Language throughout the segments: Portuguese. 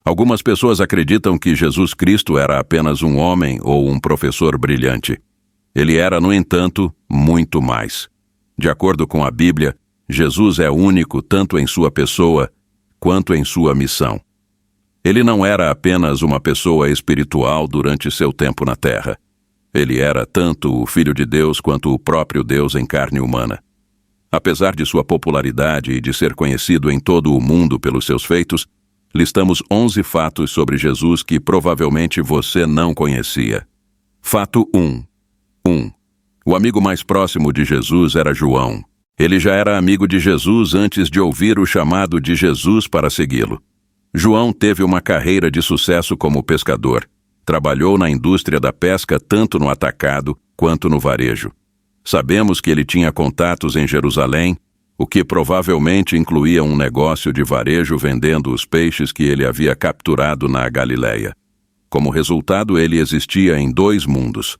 Algumas pessoas acreditam que Jesus Cristo era apenas um homem ou um professor brilhante. Ele era, no entanto, muito mais. De acordo com a Bíblia, Jesus é único tanto em sua pessoa quanto em sua missão. Ele não era apenas uma pessoa espiritual durante seu tempo na Terra. Ele era tanto o Filho de Deus quanto o próprio Deus em carne humana. Apesar de sua popularidade e de ser conhecido em todo o mundo pelos seus feitos, listamos 11 fatos sobre Jesus que provavelmente você não conhecia. Fato 1. 1. O amigo mais próximo de Jesus era João. Ele já era amigo de Jesus antes de ouvir o chamado de Jesus para segui-lo. João teve uma carreira de sucesso como pescador. Trabalhou na indústria da pesca tanto no atacado quanto no varejo. Sabemos que ele tinha contatos em Jerusalém, o que provavelmente incluía um negócio de varejo vendendo os peixes que ele havia capturado na Galileia. Como resultado, ele existia em 2 mundos,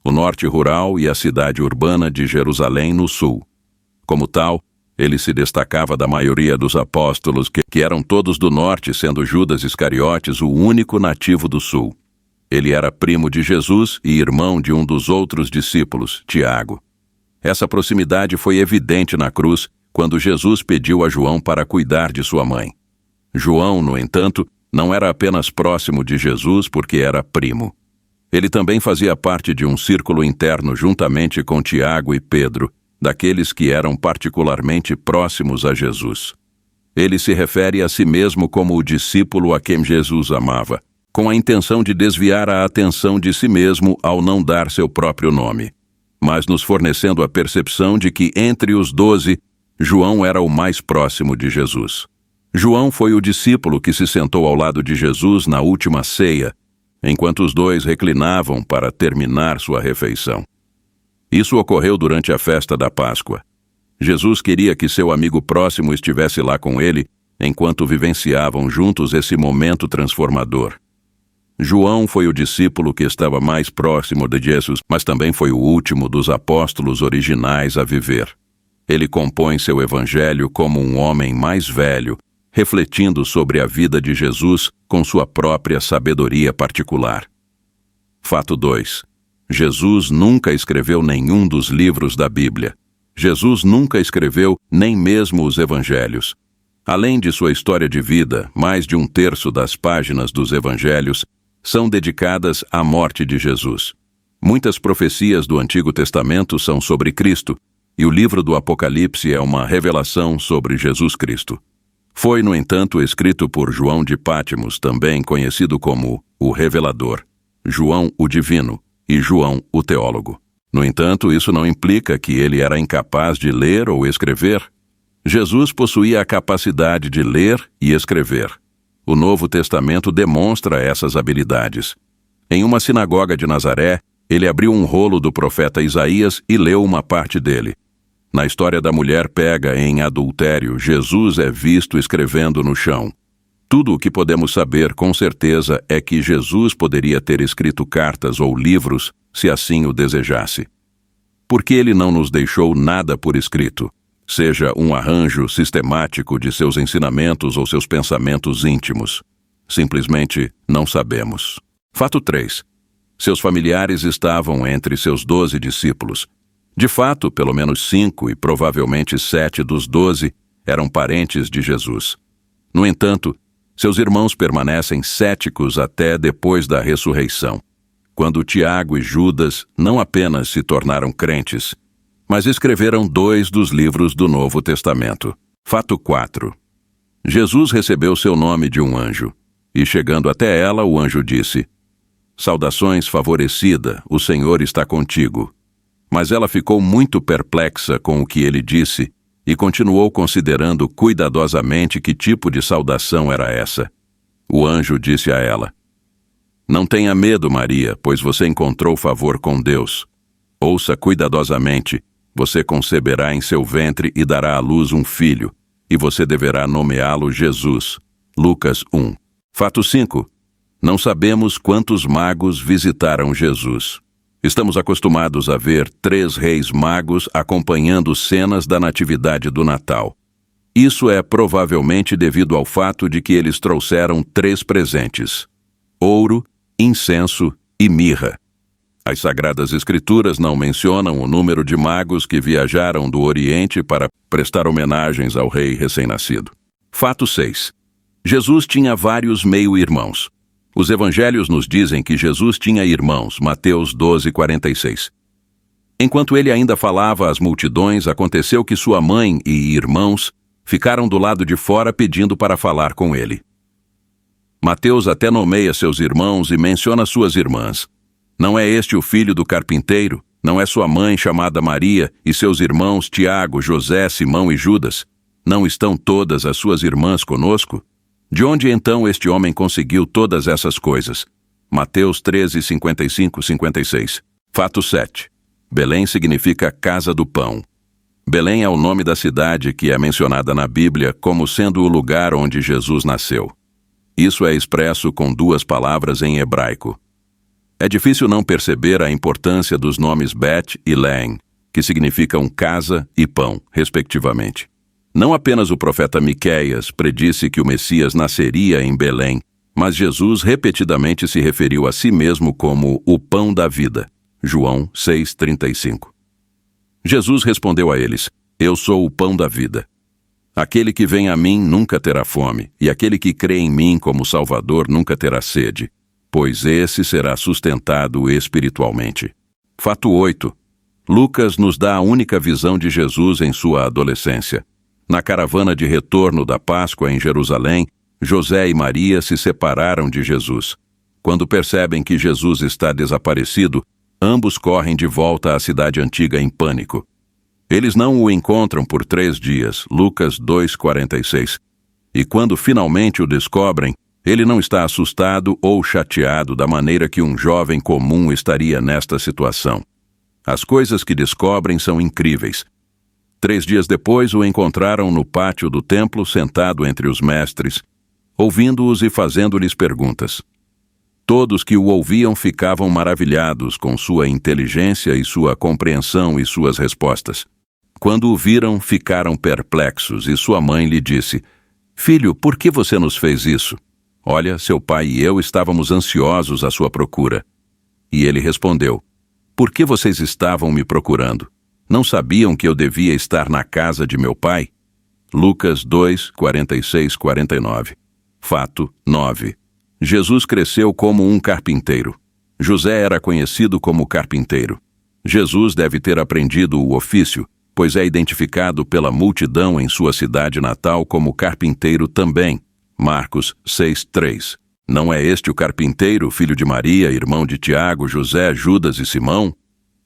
o norte rural e a cidade urbana de Jerusalém no sul. Como tal, ele se destacava da maioria dos apóstolos, que eram todos do norte, sendo Judas Iscariotes o único nativo do sul. Ele era primo de Jesus e irmão de um dos outros discípulos, Tiago. Essa proximidade foi evidente na cruz, quando Jesus pediu a João para cuidar de sua mãe. João, no entanto, não era apenas próximo de Jesus porque era primo. Ele também fazia parte de um círculo interno juntamente com Tiago e Pedro, daqueles que eram particularmente próximos a Jesus. Ele se refere a si mesmo como o discípulo a quem Jesus amava, com a intenção de desviar a atenção de si mesmo ao não dar seu próprio nome, mas nos fornecendo a percepção de que entre os 12, João era o mais próximo de Jesus. João foi o discípulo que se sentou ao lado de Jesus na última ceia, enquanto os 2 reclinavam para terminar sua refeição. Isso ocorreu durante a festa da Páscoa. Jesus queria que seu amigo próximo estivesse lá com ele, enquanto vivenciavam juntos esse momento transformador. João foi o discípulo que estava mais próximo de Jesus, mas também foi o último dos apóstolos originais a viver. Ele compõe seu evangelho como um homem mais velho, refletindo sobre a vida de Jesus com sua própria sabedoria particular. Fato 2. Jesus nunca escreveu nenhum dos livros da Bíblia. Jesus nunca escreveu nem mesmo os evangelhos. Além de sua história de vida, mais de 1/3 das páginas dos evangelhos são dedicadas à morte de Jesus. Muitas profecias do Antigo Testamento são sobre Cristo, e o livro do Apocalipse é uma revelação sobre Jesus Cristo. Foi, no entanto, escrito por João de Patmos, também conhecido como o Revelador, João o Divino e João o Teólogo. No entanto, isso não implica que ele era incapaz de ler ou escrever. Jesus possuía a capacidade de ler e escrever. O Novo Testamento demonstra essas habilidades. Em uma sinagoga de Nazaré, ele abriu um rolo do profeta Isaías e leu uma parte dele. Na história da mulher pega em adultério, Jesus é visto escrevendo no chão. Tudo o que podemos saber com certeza é que Jesus poderia ter escrito cartas ou livros se assim o desejasse. Por que ele não nos deixou nada por escrito, seja um arranjo sistemático de seus ensinamentos ou seus pensamentos íntimos? Simplesmente não sabemos. Fato 3. Seus familiares estavam entre seus 12 discípulos. De fato, pelo menos 5 e provavelmente 7 dos 12 eram parentes de Jesus. No entanto, seus irmãos permanecem céticos até depois da ressurreição, quando Tiago e Judas não apenas se tornaram crentes, mas escreveram 2 dos livros do Novo Testamento. Fato 4. Jesus recebeu seu nome de um anjo, e chegando até ela, o anjo disse: "Saudações, favorecida, o Senhor está contigo." Mas ela ficou muito perplexa com o que ele disse e continuou considerando cuidadosamente que tipo de saudação era essa. O anjo disse a ela: "Não tenha medo, Maria, pois você encontrou favor com Deus. Ouça cuidadosamente, você conceberá em seu ventre e dará à luz um filho, e você deverá nomeá-lo Jesus." Lucas 1. Fato 5. Não sabemos quantos magos visitaram Jesus. Estamos acostumados a ver 3 reis magos acompanhando cenas da Natividade do Natal. Isso é provavelmente devido ao fato de que eles trouxeram 3 presentes: ouro, incenso e mirra. As Sagradas Escrituras não mencionam o número de magos que viajaram do Oriente para prestar homenagens ao rei recém-nascido. Fato 6. Jesus tinha vários meio-irmãos. Os evangelhos nos dizem que Jesus tinha irmãos, Mateus 12:46. Enquanto ele ainda falava às multidões, aconteceu que sua mãe e irmãos ficaram do lado de fora pedindo para falar com ele. Mateus até nomeia seus irmãos e menciona suas irmãs. Não é este o filho do carpinteiro? Não é sua mãe chamada Maria e seus irmãos Tiago, José, Simão e Judas? Não estão todas as suas irmãs conosco? De onde então este homem conseguiu todas essas coisas? Mateus 13:55-56. Fato 7. Belém significa casa do pão. Belém é o nome da cidade que é mencionada na Bíblia como sendo o lugar onde Jesus nasceu. Isso é expresso com 2 palavras em hebraico. É difícil não perceber a importância dos nomes Bet e Lehem, que significam casa e pão, respectivamente. Não apenas o profeta Miqueias predisse que o Messias nasceria em Belém, mas Jesus repetidamente se referiu a si mesmo como o pão da vida. João 6:35. Jesus respondeu a eles: Eu sou o pão da vida. Aquele que vem a mim nunca terá fome, e aquele que crê em mim como Salvador nunca terá sede, pois esse será sustentado espiritualmente. Fato 8. Lucas nos dá a única visão de Jesus em sua adolescência. Na caravana de retorno da Páscoa em Jerusalém, José e Maria se separaram de Jesus. Quando percebem que Jesus está desaparecido, ambos correm de volta à cidade antiga em pânico. Eles não o encontram por 3 dias, Lucas 2:46. E quando finalmente o descobrem, ele não está assustado ou chateado da maneira que um jovem comum estaria nesta situação. As coisas que descobrem são incríveis. 3 dias depois o encontraram no pátio do templo sentado entre os mestres, ouvindo-os e fazendo-lhes perguntas. Todos que o ouviam ficavam maravilhados com sua inteligência e sua compreensão e suas respostas. Quando o viram, ficaram perplexos e sua mãe lhe disse: Filho, por que você nos fez isso? Olha, seu pai e eu estávamos ansiosos à sua procura. E ele respondeu: Por que vocês estavam me procurando? Não sabiam que eu devia estar na casa de meu pai? Lucas 2:46-49. Fato 9. Jesus cresceu como um carpinteiro. José era conhecido como carpinteiro. Jesus deve ter aprendido o ofício, pois é identificado pela multidão em sua cidade natal como carpinteiro também. Marcos 6:3. Não é este o carpinteiro, filho de Maria, irmão de Tiago, José, Judas e Simão?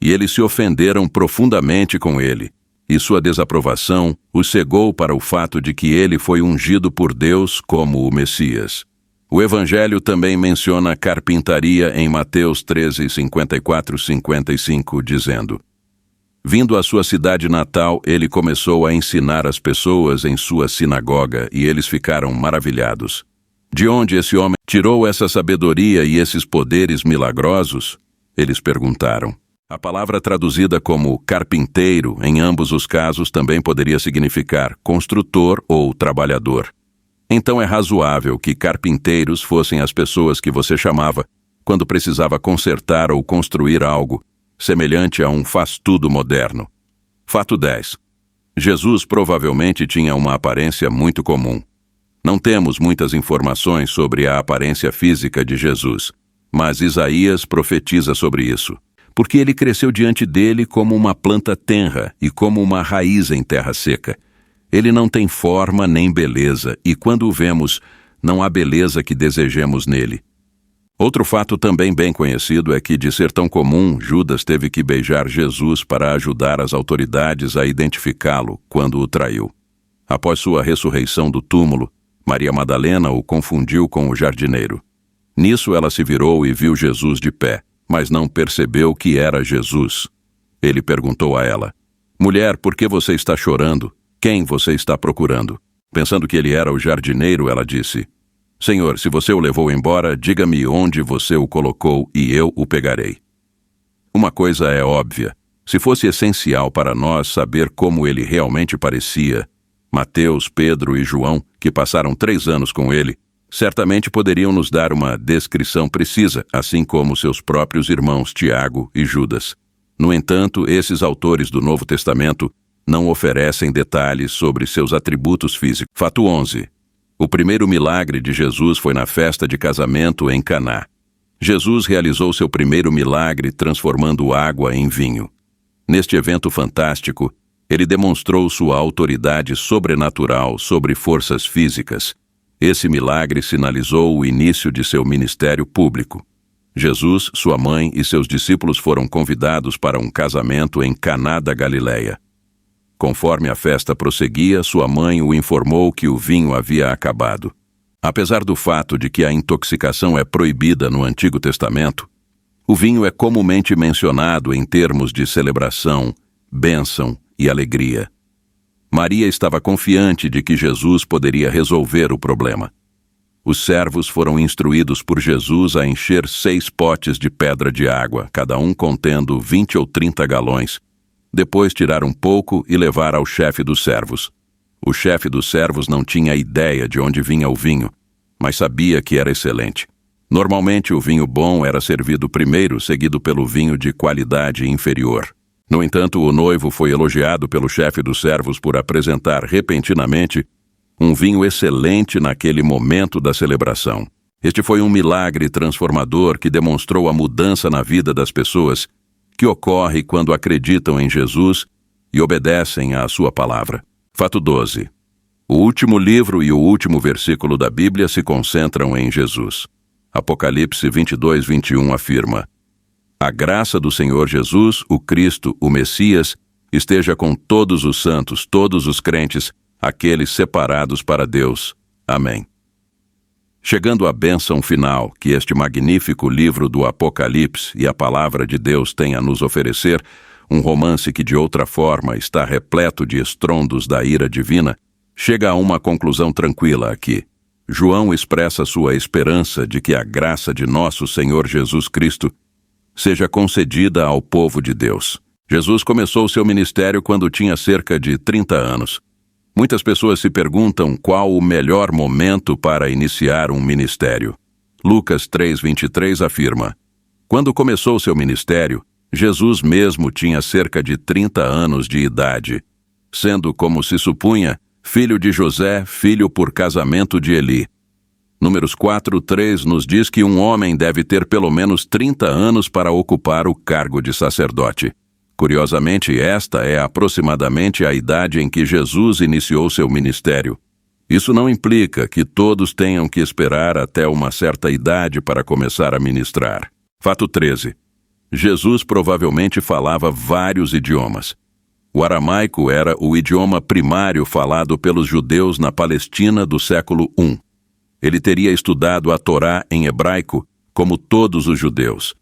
E eles se ofenderam profundamente com ele, e sua desaprovação os cegou para o fato de que ele foi ungido por Deus como o Messias. O Evangelho também menciona carpintaria em Mateus 13:54-55, dizendo: Vindo à sua cidade natal, ele começou a ensinar as pessoas em sua sinagoga, e eles ficaram maravilhados. De onde esse homem tirou essa sabedoria e esses poderes milagrosos? Eles perguntaram. A palavra traduzida como carpinteiro, em ambos os casos, também poderia significar construtor ou trabalhador. Então é razoável que carpinteiros fossem as pessoas que você chamava quando precisava consertar ou construir algo, semelhante a um faz-tudo moderno. Fato 10. Jesus provavelmente tinha uma aparência muito comum. Não temos muitas informações sobre a aparência física de Jesus, mas Isaías profetiza sobre isso, porque ele cresceu diante dele como uma planta tenra e como uma raiz em terra seca. Ele não tem forma nem beleza, e quando o vemos, não há beleza que desejemos nele. Outro fato também bem conhecido é que, de ser tão comum, Judas teve que beijar Jesus para ajudar as autoridades a identificá-lo quando o traiu. Após sua ressurreição do túmulo, Maria Madalena o confundiu com o jardineiro. Nisso ela se virou e viu Jesus de pé, mas não percebeu que era Jesus. Ele perguntou a ela: Mulher, por que você está chorando? Quem você está procurando? Pensando que ele era o jardineiro, ela disse: Senhor, se você o levou embora, diga-me onde você o colocou e eu o pegarei. Uma coisa é óbvia: se fosse essencial para nós saber como ele realmente parecia, Mateus, Pedro e João, que passaram 3 anos com ele, certamente poderiam nos dar uma descrição precisa, assim como seus próprios irmãos Tiago e Judas. No entanto, esses autores do Novo Testamento não oferecem detalhes sobre seus atributos físicos. Fato 11. O primeiro milagre de Jesus foi na festa de casamento em Caná. Jesus realizou seu primeiro milagre transformando água em vinho. Neste evento fantástico, ele demonstrou sua autoridade sobrenatural sobre forças físicas. Esse milagre sinalizou o início de seu ministério público. Jesus, sua mãe e seus discípulos foram convidados para um casamento em Caná da Galileia. Conforme a festa prosseguia, sua mãe o informou que o vinho havia acabado. Apesar do fato de que a intoxicação é proibida no Antigo Testamento, o vinho é comumente mencionado em termos de celebração, bênção e alegria. Maria estava confiante de que Jesus poderia resolver o problema. Os servos foram instruídos por Jesus a encher 6 potes de pedra de água, cada um contendo 20 ou 30 galões. Depois tirar um pouco e levar ao chefe dos servos. O chefe dos servos não tinha ideia de onde vinha o vinho, mas sabia que era excelente. Normalmente o vinho bom era servido primeiro, seguido pelo vinho de qualidade inferior. No entanto, o noivo foi elogiado pelo chefe dos servos por apresentar repentinamente um vinho excelente naquele momento da celebração. Este foi um milagre transformador que demonstrou a mudança na vida das pessoas que ocorre quando acreditam em Jesus e obedecem à sua palavra. Fato 12. O último livro e o último versículo da Bíblia se concentram em Jesus. Apocalipse 22, 21 afirma: A graça do Senhor Jesus, o Cristo, o Messias, esteja com todos os santos, todos os crentes, aqueles separados para Deus. Amém. Chegando à bênção final que este magnífico livro do Apocalipse e a palavra de Deus tem a nos oferecer, um romance que de outra forma está repleto de estrondos da ira divina, chega a uma conclusão tranquila aqui. João expressa sua esperança de que a graça de nosso Senhor Jesus Cristo seja concedida ao povo de Deus. Jesus começou seu ministério quando tinha cerca de 30 anos. Muitas pessoas se perguntam qual o melhor momento para iniciar um ministério. Lucas 3:23 afirma: Quando começou seu ministério, Jesus mesmo tinha cerca de 30 anos de idade, sendo, como se supunha, filho de José, filho por casamento de Eli. Números 4:3 nos diz que um homem deve ter pelo menos 30 anos para ocupar o cargo de sacerdote. Curiosamente, esta é aproximadamente a idade em que Jesus iniciou seu ministério. Isso não implica que todos tenham que esperar até uma certa idade para começar a ministrar. Fato 13. Jesus provavelmente falava vários idiomas. O aramaico era o idioma primário falado pelos judeus na Palestina do século I. Ele teria estudado a Torá em hebraico, como todos os judeus.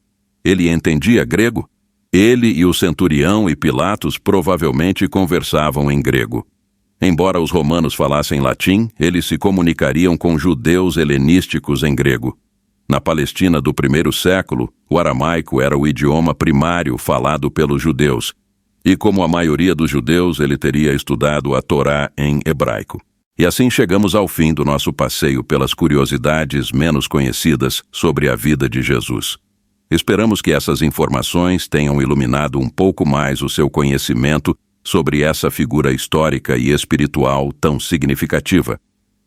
Ele entendia grego? Ele e o centurião e Pilatos provavelmente conversavam em grego. Embora os romanos falassem latim, eles se comunicariam com judeus helenísticos em grego. Na Palestina do primeiro século, o aramaico era o idioma primário falado pelos judeus, e como a maioria dos judeus, ele teria estudado a Torá em hebraico. E assim chegamos ao fim do nosso passeio pelas curiosidades menos conhecidas sobre a vida de Jesus. Esperamos que essas informações tenham iluminado um pouco mais o seu conhecimento sobre essa figura histórica e espiritual tão significativa.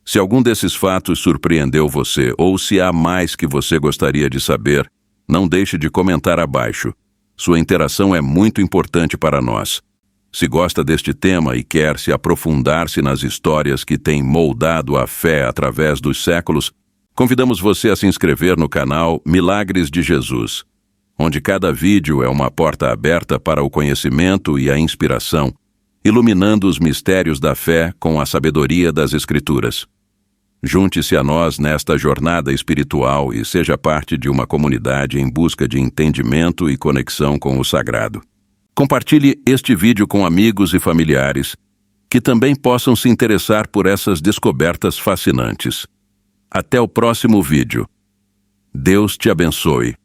Se algum desses fatos surpreendeu você ou se há mais que você gostaria de saber, não deixe de comentar abaixo. Sua interação é muito importante para nós. Se gosta deste tema e quer se aprofundar-se nas histórias que têm moldado a fé através dos séculos, convidamos você a se inscrever no canal Milagres de Jesus, onde cada vídeo é uma porta aberta para o conhecimento e a inspiração, iluminando os mistérios da fé com a sabedoria das Escrituras. Junte-se a nós nesta jornada espiritual e seja parte de uma comunidade em busca de entendimento e conexão com o sagrado. Compartilhe este vídeo com amigos e familiares que também possam se interessar por essas descobertas fascinantes. Até o próximo vídeo. Deus te abençoe.